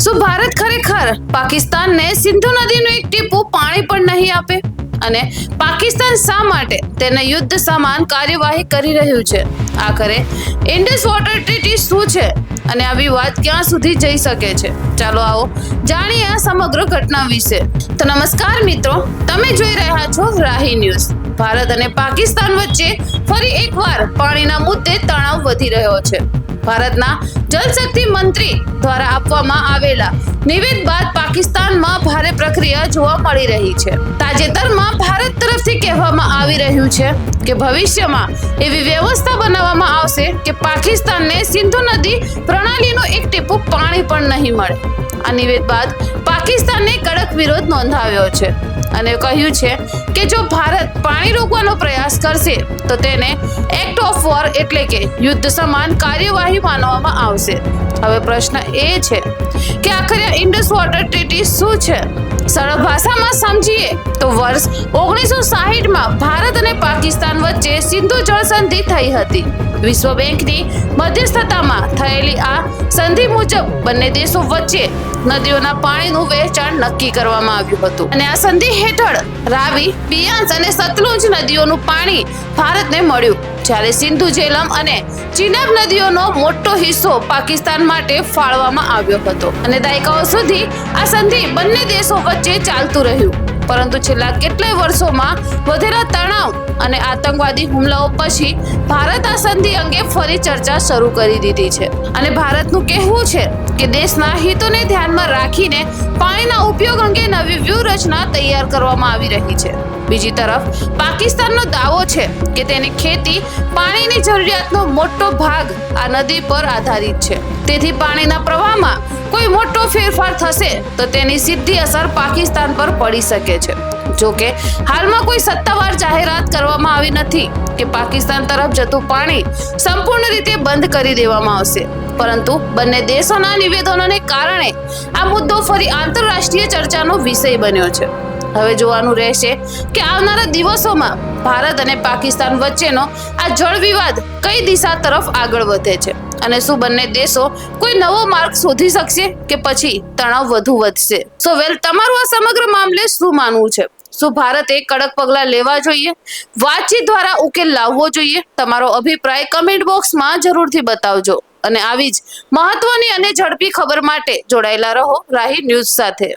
શું ભારત ખરેખર પાકિસ્તાનને સિંધુ નદીનું એક ટીપું પાણી પણ નહીં આપે? અને પાકિસ્તાન શા માટે તેને યુદ્ધ સમાન કાર્યવાહી કરી રહ્યું છે? આખરે ઇન્ડસ વોટર ટ્રીટી શું છે અને આ વિવાદ ક્યાં સુધી જઈ શકે છે? ચાલો આવો જાણીએ આ સમગ્ર ઘટના વિશે. તો નમસ્કાર મિત્રો, તમે જોઈ રહ્યા છો રાહી ન્યૂઝ. ભારત અને પાકિસ્તાન વચ્ચે ફરી એકવાર પાણીના મુદ્દે તણાવ વધી રહ્યો છે. ભારતના જલશક્તિ મંત્રી દ્વારા આપવામાં આવેલા નિવેદન બાદ પાકિસ્તાનમાં ભારે પ્રક્રિયા જોવા મળી રહી છે. તાજેતરમાં ભારત તરફથી કહેવામાં આવી રહ્યું છે કે ભવિષ્યમાં એવી વ્યવસ્થા બનાવવામાં આવશે કે પાકિસ્તાનને સિંધુ નદી પ્રણાલીનું એક ટીપું પાણી પણ નહીં મળે. આ નિવેદન બાદ પાકિસ્તાને કડક વિરોધ નોંધાવ્યો છે અને કહ્યું છે કે જો ભારત પાણી રોકવાનો પ્રયાસ કરશે તો તેને એક્ટ ઓફ વોર એટલે કે યુદ્ધ સમાન કાર્યવાહી માનવામાં આવશે. હવે પ્રશ્ન એ છે કે આખરે ઇન્ડસ વોટર ટ્રીટી શું છે? સરળ ભાષામાં સમજીએ તો વર્ષ 1960માં ભારત અને પાકિસ્તાન વચ્ચે સિંધુ જળ સંધિ થઈ હતી. વિશ્વ બેંકની મધ્યસ્થતામાં થયેલી આ સંધિ મુજબ બંને દેશો વચ્ચે નદીઓના પાણીનું વહેંચાણ નક્કી કરવામાં આવ્યું હતું અને આ સંધિ હેઠળ રાવી, બિયાસ અને સતલુજ નદીઓનું પાણી ભારતને મળ્યું, જ્યારે સિંધુ, ઝેલમ અને ચિનાબ નદીઓનો મોટો હિસ્સો પાકિસ્તાન માટે ફાળવવામાં આવ્યો હતો અને દાયકાઓ સુધી આ સંધિ બંને દેશો વચ્ચે ચાલતું રહ્યું. પરંતુ છેલ્લા કેટલાય વર્ષોમાં વધેલા તણાવ અને આતંકવાદી હુમલાઓ પછી ભારત આ સંધિ અંગે ફરી ચર્ચા શરૂ કરી દીધી છે અને ભારતનું કહેવું છે કે દેશના હિતોને ધ્યાનમાં રાખીને પાણીના ઉપયોગ અંગે નવી વ્યૂહરચના તૈયાર કરવામાં આવી રહી છે. બીજી તરફ પાકિસ્તાનનો દાવો છે કે તેની ખેતી પાણીની જરૂરિયાતનો મોટો ભાગ આ નદી પર આધારિત છે. તેથી પાણીના પ્રવાહમાં કોઈ મોટો ફેરફાર થશે તો તેની સીધી અસર પાકિસ્તાન પર પડી શકે છે. જો કે હાલમાં કોઈ સત્તાવાર જાહેરાત કરવામાં આવી નથી કે પાકિસ્તાન તરફ જતું પાણી સંપૂર્ણ રીતે બંધ કરી દેવામાં આવશે, પરંતુ બંને દેશોના નિવેદનોને કારણે આ મુદ્દો ફરી આંતરરાષ્ટ્રીય ચર્ચાનો વિષય બન્યો છે. હવે જોવાનું રહેશે કે આવનારા દિવસોમાં ભારત અને પાકિસ્તાન વચ્ચેનો આ જળ વિવાદ કઈ દિશા તરફ આગળ વધે છે અને શું બંને દેશો કોઈ નવો માર્ગ શોધી શકશે કે પછી તણાવ વધુ વધશે? તમારું આ સમગ્ર મામલે શું માનવું છે? શું ભારતે કડક પગલાં લેવા જોઈએ? વાતચીત દ્વારા ઉકેલ લાવવો જોઈએ? તમારો અભિપ્રાય કમેન્ટ બોક્સમાં જરૂરથી બતાવજો અને આવી જ મહત્વની અને ઝડપી ખબર માટે જોડાયેલા રહો રાહી ન્યૂઝ સાથે.